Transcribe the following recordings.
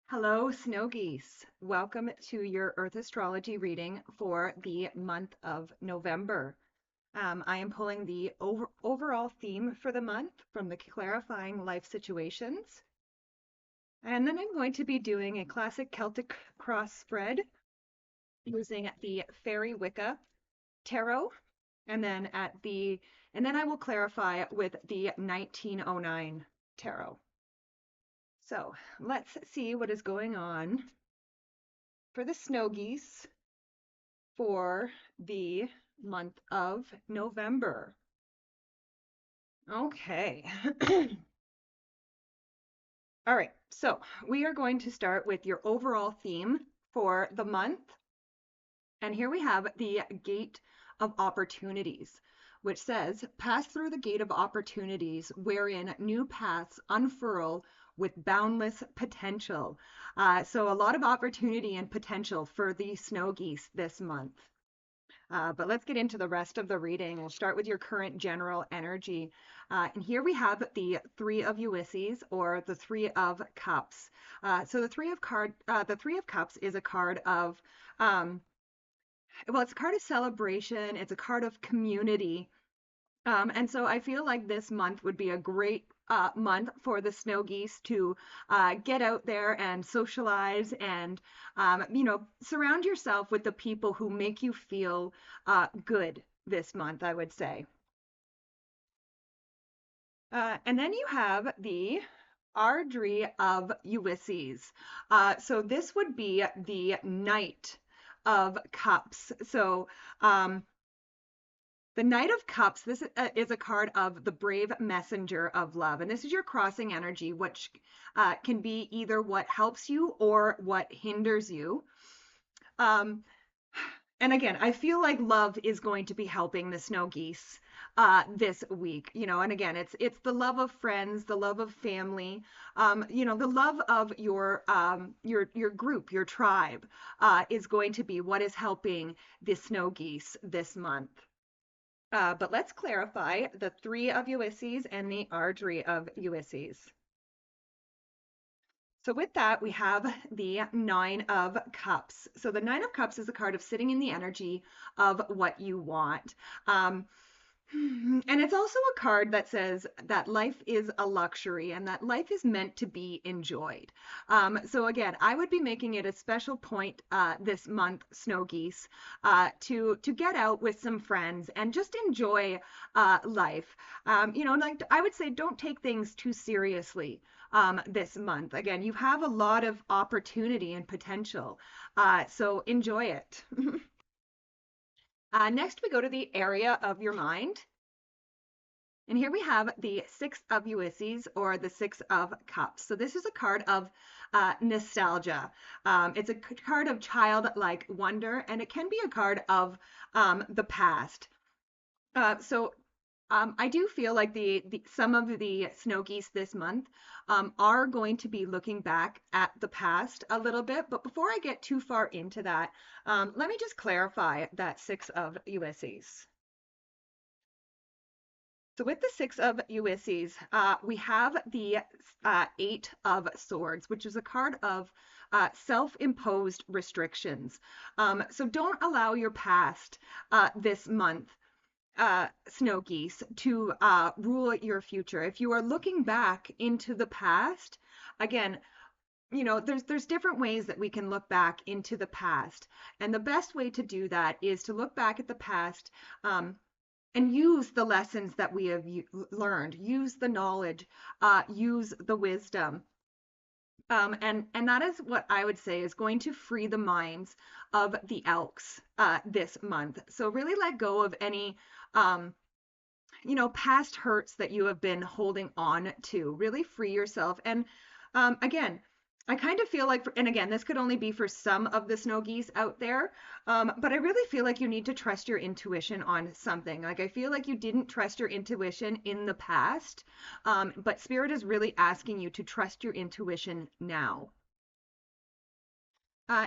Hello, snow geese. Welcome to your Earth astrology reading for the month of November. I am pulling the overall theme for the month from the Clarifying Life Situations. And then I'm going to be doing a classic Celtic cross spread using the Fairy Wicca Tarot. And then I will clarify with the 1909 Tarot. So let's see what is going on for the snow geese for the month of November. Okay. All right. So we are going to start with your overall theme for the month. And here we have the Gate of Opportunities, which says, pass through the gate of opportunities wherein new paths unfurl with boundless potential. So a lot of opportunity and potential for the snow geese this month. But let's get into the rest of the reading. We'll start with your current general energy. And here we have the Three of Ulysses, or the Three of Cups. So the Three of Cups is a card of, it's a card of celebration. It's a card of community. And so I feel like this month would be a great month for the snow geese to get out there and socialize and, surround yourself with the people who make you feel good this month, I would say. And then you have the Ardry of Ulysses. So this would be the Knight of Cups. So, the Knight of Cups, this is a card of the brave messenger of love. And this is your crossing energy, which can be either what helps you or what hinders you. And again, I feel like love is going to be helping the snow geese this week, and again, it's the love of friends, the love of family, the love of your group, your tribe, is going to be what is helping the snow geese this month. But let's clarify the Three of Ulysses and the Ardry of Ulysses. So with that, we have the Nine of Cups. So the Nine of Cups is a card of sitting in the energy of what you want. And it's also a card that says that life is a luxury and that life is meant to be enjoyed. So again, I would be making it a special point this month, snow geese, to get out with some friends and just enjoy life. Like I would say, don't take things too seriously this month. Again, you have a lot of opportunity and potential, so enjoy it. Next, we go to the area of your mind. And here we have the Six of Ulysses, or the Six of Cups. So this is a card of nostalgia. It's a card of childlike wonder, and it can be a card of the past. I do feel like some of the snow geese this month are going to be looking back at the past a little bit. But before I get too far into that, let me just clarify that Six of Ulysses. So with the Six of Ulysses, we have the Eight of Swords, which is a card of self-imposed restrictions. So don't allow your past this month, snow geese, to rule your future. If you are looking back into the past, again, there's different ways that we can look back into the past. And the best way to do that is to look back at the past, and use the lessons that we have learned, use the knowledge, use the wisdom. And that is what I would say is going to free the minds of the Elks this month. So really let go of any past hurts that you have been holding on to. Really free yourself. And again, I kind of feel like, and again, this could only be for some of the snow geese out there, but I really feel like you need to trust your intuition on something. Like I feel like you didn't trust your intuition in the past, but Spirit is really asking you to trust your intuition now.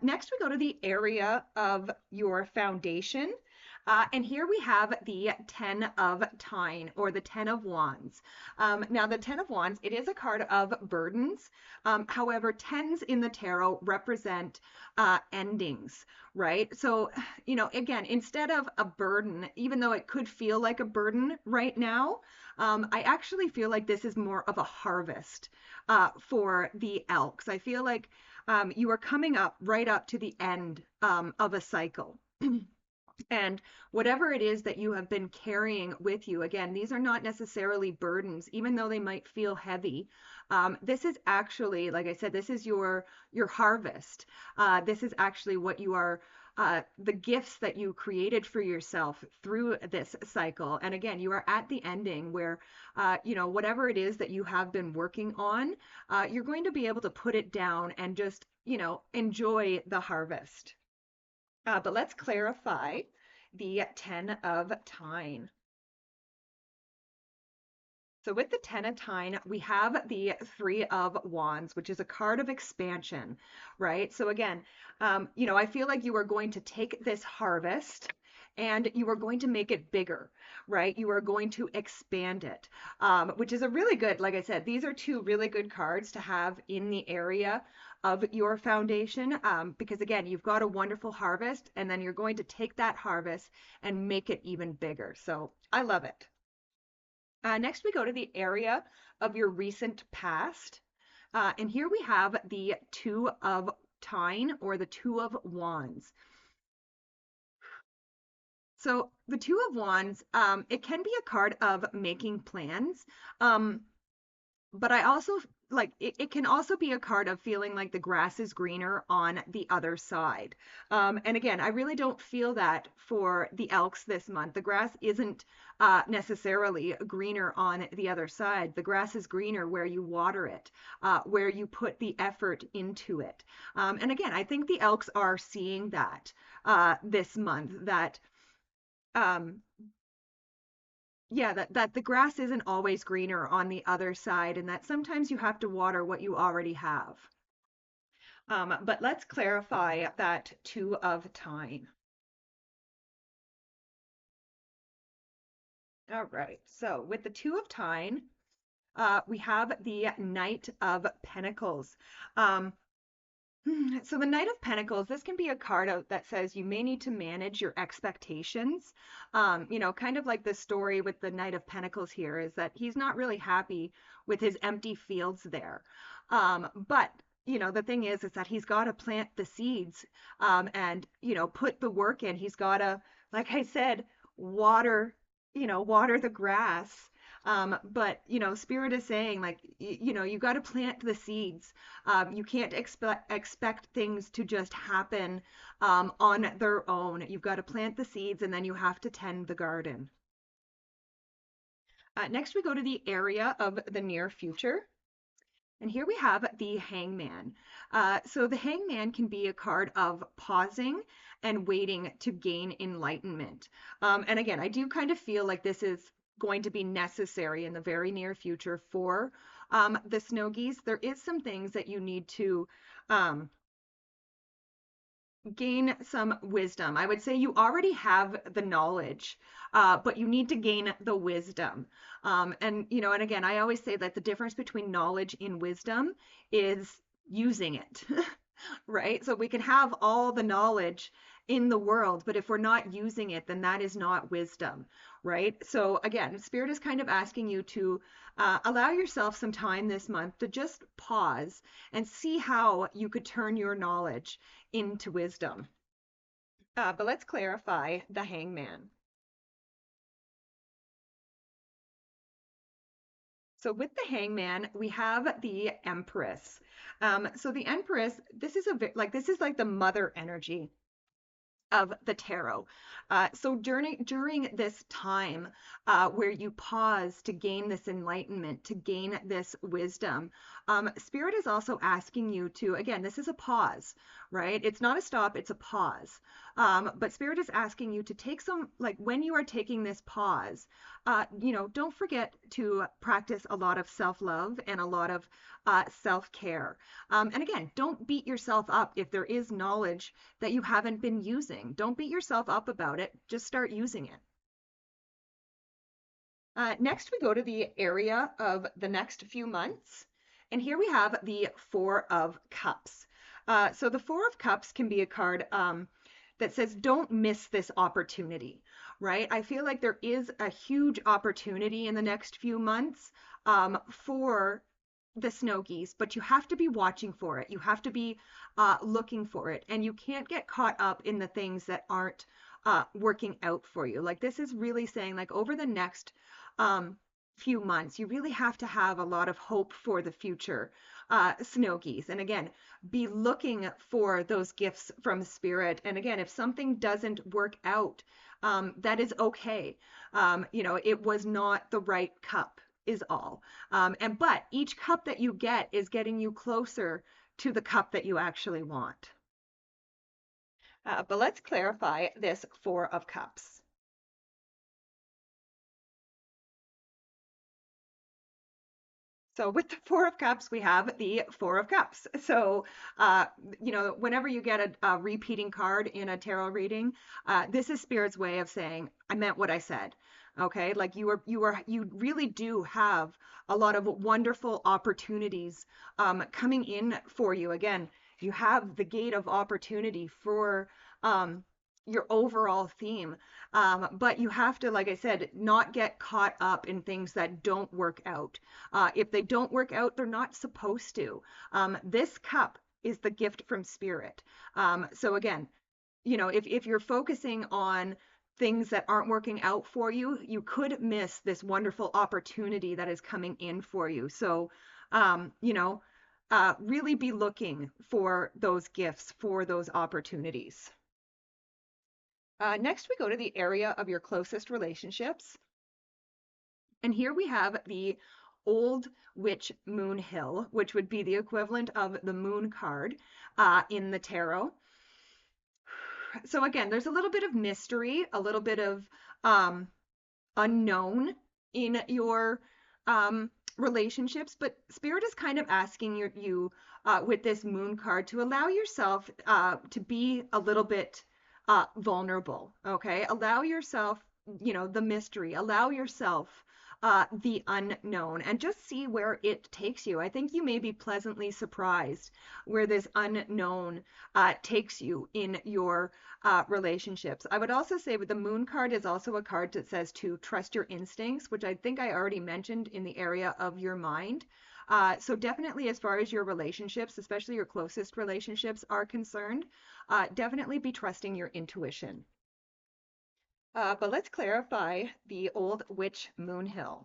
Next, we go to the area of your foundation. And here we have the 10 of Tine or the 10 of Wands. Now, the 10 of Wands, it is a card of burdens. However, tens in the tarot represent endings, right? So, again, instead of a burden, even though it could feel like a burden right now, I actually feel like this is more of a harvest for the Elks. I feel like you are coming up right up to the end of a cycle. And whatever it is that you have been carrying with you, again, these are not necessarily burdens, even though they might feel heavy. This is actually, like I said, this is your harvest. This is actually what you are, the gifts that you created for yourself through this cycle. And again, you are at the ending where, whatever it is that you have been working on, you're going to be able to put it down and just, enjoy the harvest. But let's clarify the 10 of Tine. So with the 10 of Tine, we have the 3 of Wands, which is a card of expansion, right? So again, I feel like you are going to take this harvest and you are going to make it bigger, right? You are going to expand it, which is a really good, like I said, these are two really good cards to have in the area of your foundation, because again, you've got a wonderful harvest and then you're going to take that harvest and make it even bigger. So I love it. Next, we go to the area of your recent past. And here we have the 2 of Tine or the 2 of Wands. So the 2 of Wands, it can be a card of making plans. But I also like it can also be a card of feeling like the grass is greener on the other side. And again, I really don't feel that for the Elks this month. The grass isn't necessarily greener on the other side. The grass is greener where you water it, where you put the effort into it. And again, I think the Elks are seeing that this month, that um, yeah, that the grass isn't always greener on the other side, and that sometimes you have to water what you already have. But let's clarify that 2 of Tine. All right, so with the 2 of Tine, we have the Knight of Pentacles. Um, So the Knight of Pentacles, this can be a card out that says you may need to manage your expectations. Kind of like the story with the Knight of Pentacles here is that he's not really happy with his empty fields there. But the thing is that he's got to plant the seeds, and put the work in. He's got to, like I said, water, water the grass. But Spirit is saying, like, you got to plant the seeds. You can't expect things to just happen on their own. You've got to plant the seeds and then you have to tend the garden. Next, we go to the area of the near future. And here we have the Hangman. So the Hangman can be a card of pausing and waiting to gain enlightenment. And again, I do kind of feel like this is going to be necessary in the very near future for the snow geese. There is some things that you need to um, gain some wisdom. I would say you already have the knowledge, but you need to gain the wisdom. And again, I always say that the difference between knowledge and wisdom is using it, right? So we can have all the knowledge in the world, but if we're not using it, then that is not wisdom, right? So again, Spirit is kind of asking you to allow yourself some time this month to just pause and see how you could turn your knowledge into wisdom. But let's clarify the Hangman. So with the Hangman, we have the Empress. So the Empress, this is like the mother energy of the tarot. So during this time where you pause to gain this enlightenment, to gain this wisdom, Spirit is also asking you to, again, this is a pause, right? It's not a stop, it's a pause. But Spirit is asking you to take some, like when you are taking this pause, don't forget to practice a lot of self-love and a lot of self-care. And again, don't beat yourself up if there is knowledge that you haven't been using. Don't beat yourself up about it. Just start using it. Next, we go to the area of the next few months. And here we have the Four of Cups. So the Four of Cups can be a card that says, don't miss this opportunity, right? I feel like there is a huge opportunity in the next few months for the snow geese, but you have to be watching for it. You have to be looking for it, and you can't get caught up in the things that aren't working out for you. Like this is really saying, like over the next um, few months, you really have to have a lot of hope for the future snow geese. And again, be looking for those gifts from spirit. And again, if something doesn't work out, that is okay. It was not the right cup is all. But each cup that you get is getting you closer to the cup that you actually want. But let's clarify this Four of Cups. So with the Four of Cups, we have the Four of Cups. So, whenever you get a repeating card in a tarot reading, this is Spirit's way of saying, I meant what I said. Okay, like you really do have a lot of wonderful opportunities coming in for you. Again, you have the gate of opportunity for your overall theme. But you have to, like I said, not get caught up in things that don't work out. If they don't work out, they're not supposed to. This cup is the gift from spirit. So again, if you're focusing on things that aren't working out for you, you could miss this wonderful opportunity that is coming in for you. So, really be looking for those gifts, for those opportunities. Next, we go to the area of your closest relationships. And here we have the Old Witch Moon Hill, which would be the equivalent of the Moon card in the tarot. So again, there's a little bit of mystery, a little bit of unknown in your relationships, but Spirit is kind of asking you with this Moon card to allow yourself to be a little bit vulnerable. Okay, allow yourself, the mystery, allow yourself the unknown, and just see where it takes you. I think you may be pleasantly surprised where this unknown takes you in your relationships. I would also say with the Moon card is also a card that says to trust your instincts, which I think I already mentioned in the area of your mind. So definitely as far as your relationships, especially your closest relationships are concerned, definitely be trusting your intuition. But let's clarify the Old Witch Moon Hill.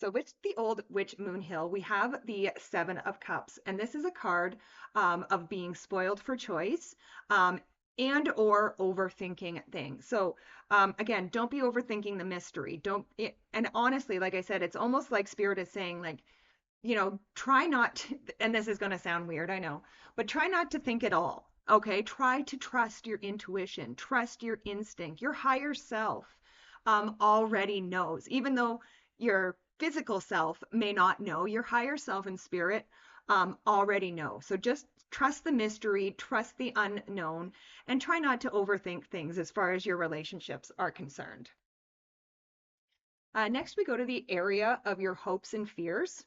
So with the Old Witch Moon Hill, we have the Seven of Cups, and this is a card of being spoiled for choice and or overthinking things. So again, don't be overthinking the mystery. And honestly, like I said, it's almost like Spirit is saying, like, try not to, and this is going to sound weird, I know, but try not to think at all. Okay, try to trust your intuition, trust your instinct. Your higher self already knows, even though your physical self may not know, your higher self and spirit already know. So just trust the mystery, trust the unknown, and try not to overthink things as far as your relationships are concerned. Next, we go to the area of your hopes and fears.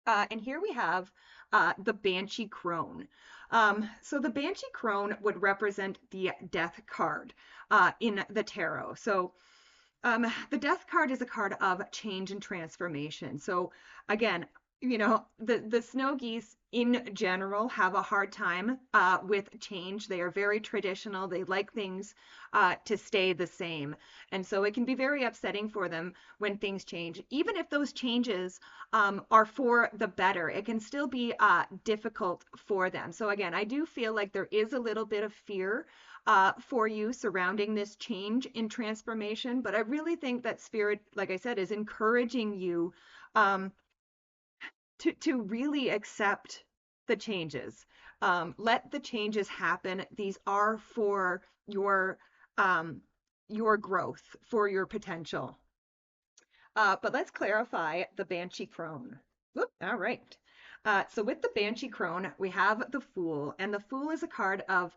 And here we have the Banshee Crone. So the Banshee Crone would represent the Death card in the tarot. So the Death card is a card of change and transformation. So again, the snow geese in general have a hard time with change. They are very traditional. They like things to stay the same. And so it can be very upsetting for them when things change. Even if those changes are for the better, it can still be difficult for them. So again, I do feel like there is a little bit of fear for you surrounding this change in transformation. But I really think that Spirit, like I said, is encouraging you um, to really accept the changes. Let the changes happen. These are for um, your growth, for your potential. But let's clarify the Banshee Crone. Whoop, all right. So with the Banshee Crone, we have the Fool, and the Fool is a card of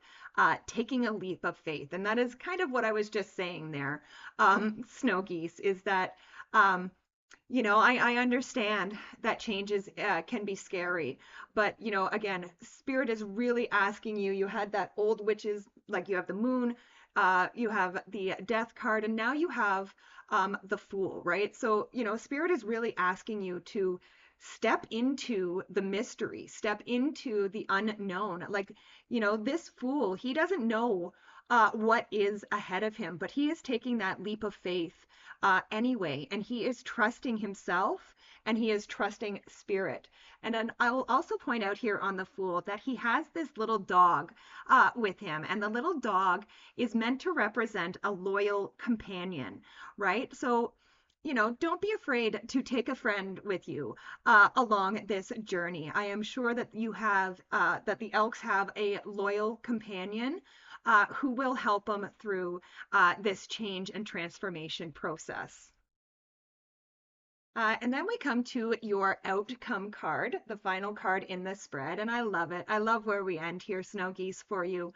taking a leap of faith, and that is kind of what I was just saying there. Snow Geese is that I understand that changes can be scary, but again, Spirit is really asking you. You had that old witches, like you have the Moon, you have the Death card, and now you have the Fool, right? So, Spirit is really asking you to step into the mystery, step into the unknown. Like, this Fool, he doesn't know what is ahead of him, but he is taking that leap of faith anyway, and he is trusting himself and he is trusting Spirit. And then I will also point out here on the Fool that he has this little dog with him, and the little dog is meant to represent a loyal companion, right? So, don't be afraid to take a friend with you along this journey. I am sure that that the Elks have a loyal companion who will help them through this change and transformation process. And then we come to your outcome card, the final card in the spread, and I love it. I love where we end here, Snow Geese, for you.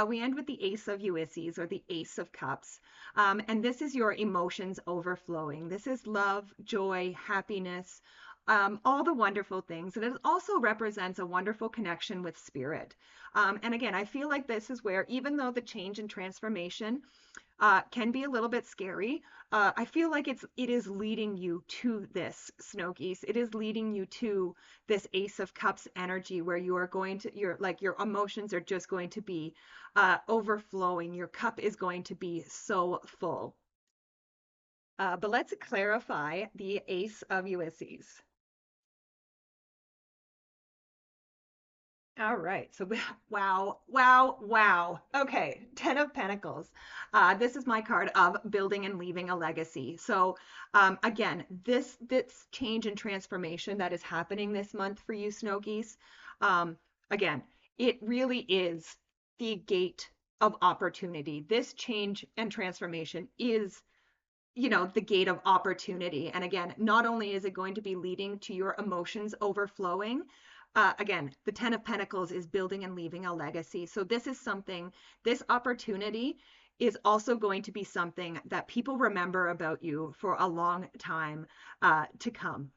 We end with the Ace of Ulysses, or the Ace of Cups. And this is your emotions overflowing. This is love, joy, happiness, all the wonderful things. And it also represents a wonderful connection with Spirit. And again, I feel like this is where, even though the change and transformation can be a little bit scary, I feel like it is leading you to this, Snow Geese. It is leading you to this Ace of Cups energy where you are going to, your emotions are just going to be overflowing. Your cup is going to be so full. But let's clarify the Ace of Ulysses. All right. So, wow, wow, wow. Okay. 10 of Pentacles. This is my card of building and leaving a legacy. So, again, this change and transformation that is happening this month for you, Snow Geese, again, it really is the gate of opportunity. This change and transformation is the gate of opportunity. And again, not only is it going to be leading to your emotions overflowing, again, the 10 of Pentacles is building and leaving a legacy. So this opportunity is also going to be something that people remember about you for a long time to come.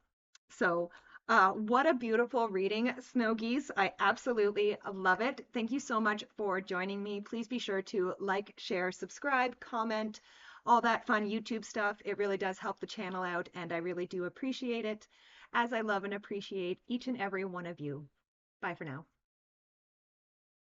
So, what a beautiful reading, Snow Geese. I absolutely love it. Thank you so much for joining me. Please be sure to like, share, subscribe, comment, all that fun YouTube stuff. It really does help the channel out, and I really do appreciate it, as I love and appreciate each and every one of you. Bye for now.